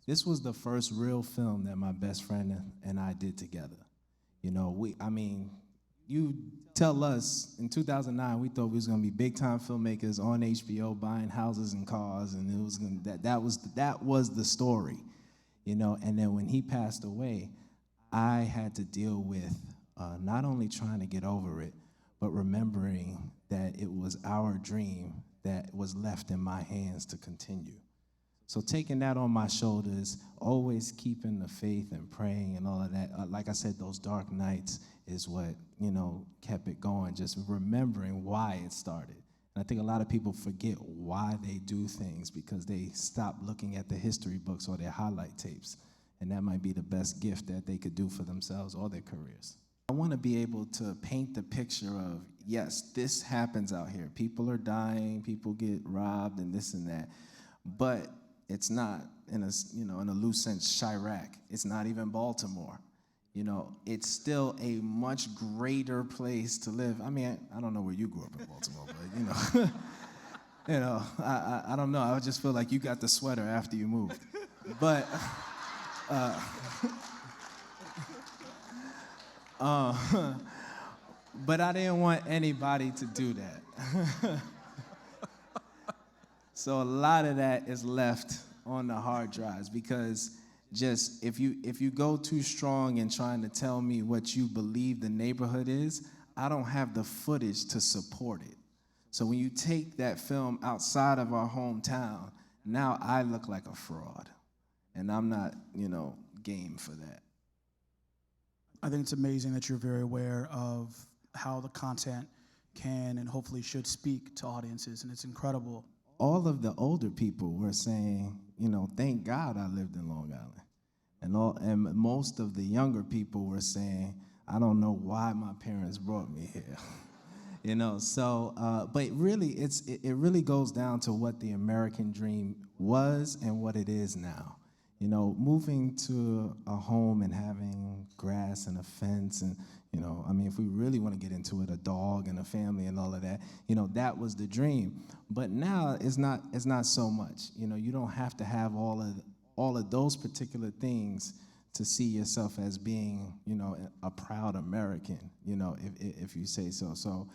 This was the first real film that my best friend and I did together. You know, you tell us in 2009 we thought we was gonna be big time filmmakers on HBO buying houses and cars, and it was that was the story, you know. And then when he passed away, I had to deal with not only trying to get over it, but remembering that it was our dream that was left in my hands to continue. So taking that on my shoulders, always keeping the faith and praying and all of that, like I said, those dark nights is what, you know, kept it going, just remembering why it started. And I think a lot of people forget why they do things because they stop looking at the history books or their highlight tapes. And that might be the best gift that they could do for themselves or their careers. I want to be able to paint the picture of, yes, this happens out here. People are dying, people get robbed and this and that. But it's not in a loose sense Chirac. It's not even Baltimore. You know, it's still a much greater place to live. I mean, I don't know where you grew up in Baltimore, but I don't know. I just feel like you got the sweater after you moved. But but I didn't want anybody to do that. So a lot of that is left on the hard drives because just if you go too strong in trying to tell me what you believe the neighborhood is, I don't have the footage to support it. So when you take that film outside of our hometown, now I look like a fraud. And I'm not, game for that. I think it's amazing that you're very aware of how the content can and hopefully should speak to audiences, and it's incredible. All of the older people were saying, thank God I lived in Long Island. And most of the younger people were saying, I don't know why my parents brought me here. But really, it really goes down to what the American dream was and what it is now. Moving to a home and having grass and a fence and, if we really want to get into it, a dog and a family and all of that, that was the dream. But now it's not so much. You don't have to have all of those particular things to see yourself as being, a proud American, if you say so. So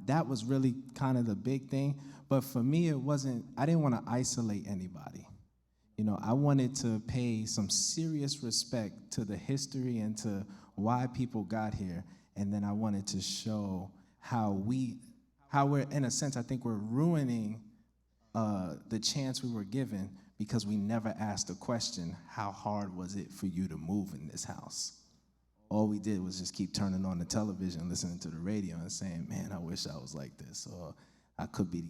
that was really kind of the big thing. But for me, I didn't want to isolate anybody. I wanted to pay some serious respect to the history and to why people got here, and then I wanted to show how we're, in a sense, I think we're ruining the chance we were given because we never asked the question, how hard was it for you to move in this house? All we did was just keep turning on the television, listening to the radio and saying, man, I wish I was like this, or I could be,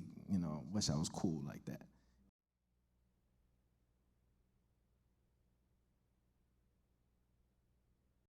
wish I was cool like that.